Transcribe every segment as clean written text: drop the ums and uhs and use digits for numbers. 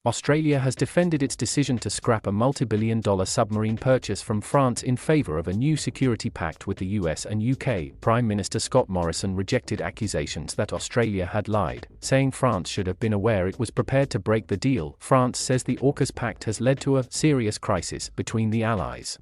Australia has defended its decision to scrap a multi-billion-dollar submarine purchase from France in favour of a new security pact with the US and UK. Prime Minister Scott Morrison rejected accusations that Australia had lied, saying France should have been aware it was prepared to break the deal. France says the Aukus pact has led to a serious crisis between the allies.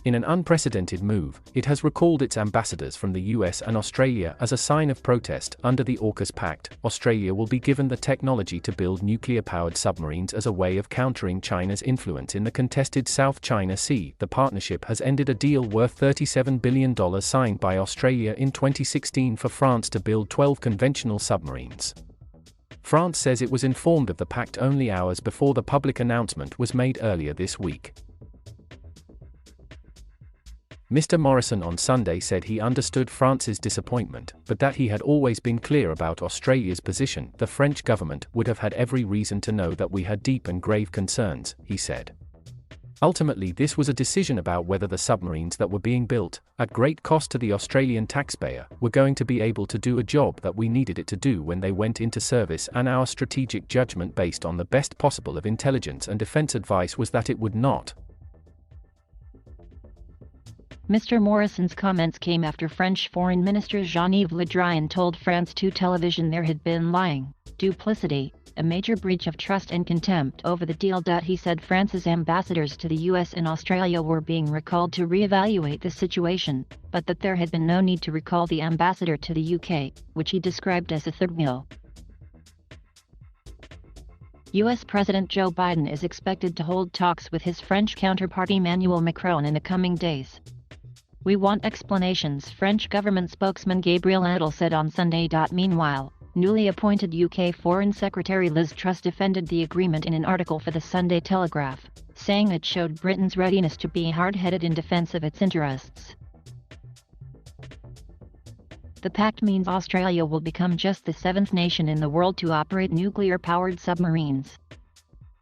In an unprecedented move, it has recalled its ambassadors from the US and Australia as a sign of protest. Under the Aukus pact, Australia will be given the technology to build nuclear-powered submarines as a way of countering China's influence in the contested South China Sea. The partnership has ended a deal worth $37 billion signed by Australia in 2016 for France to build 12 conventional submarines. France says it was informed of the pact only hours before the public announcement was made earlier this week. Mr. Morrison on Sunday said he understood France's disappointment, but that he had always been clear about Australia's position. The French government would have had every reason to know that we had deep and grave concerns, he said. Ultimately, this was a decision about whether the submarines that were being built, at great cost to the Australian taxpayer, were going to be able to do a job that we needed it to do when they went into service, and our strategic judgment based on the best possible of intelligence and defence advice was that it would not. Mr. Morrison's comments came after French Foreign Minister Jean-Yves Le Drian told France 2 Television there had been lying, duplicity, a major breach of trust and contempt over the deal. He said France's ambassadors to the US and Australia were being recalled to re-evaluate the situation, but that there had been no need to recall the ambassador to the UK, which he described as a third wheel. US President Joe Biden is expected to hold talks with his French counterpart Emmanuel Macron in the coming days. "We want explanations," French government spokesman Gabriel Attal said on Sunday. Meanwhile, newly appointed UK Foreign Secretary Liz Truss defended the agreement in an article for the Sunday Telegraph, saying it showed Britain's readiness to be hard-headed in defence of its interests. The pact means Australia will become just the 7th nation in the world to operate nuclear-powered submarines.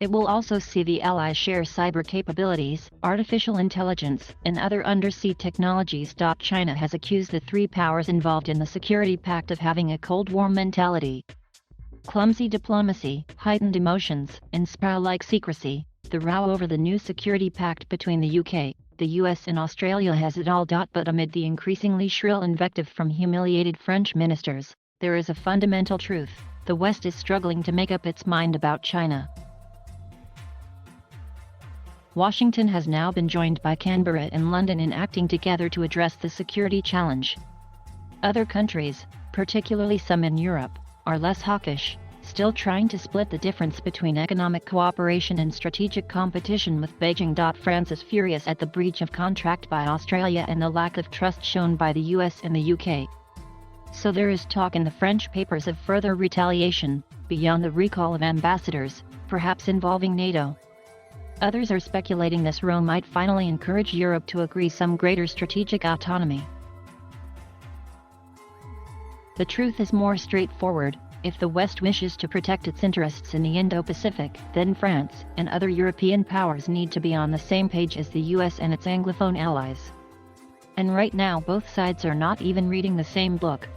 It will also see the allies share cyber capabilities, artificial intelligence, and other undersea technologies. China has accused the 3 powers involved in the security pact of having a Cold War mentality. Clumsy diplomacy, heightened emotions, and spy-like secrecy. The row over the new security pact between the UK, the US and Australia has it all. But amid the increasingly shrill invective from humiliated French ministers, there is a fundamental truth: the West is struggling to make up its mind about China. Washington has now been joined by Canberra and London in acting together to address the security challenge. Other countries, particularly some in Europe, are less hawkish, still trying to split the difference between economic cooperation and strategic competition with Beijing. France is furious at the breach of contract by Australia and the lack of trust shown by the US and the UK. So there is talk in the French papers of further retaliation, beyond the recall of ambassadors, perhaps involving NATO. Others are speculating this row might finally encourage Europe to agree some greater strategic autonomy. The truth is more straightforward: if the West wishes to protect its interests in the Indo-Pacific, then France and other European powers need to be on the same page as the US and its Anglophone allies. And right now both sides are not even reading the same book.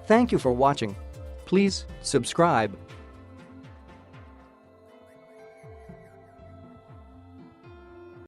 Thank you for watching. Please subscribe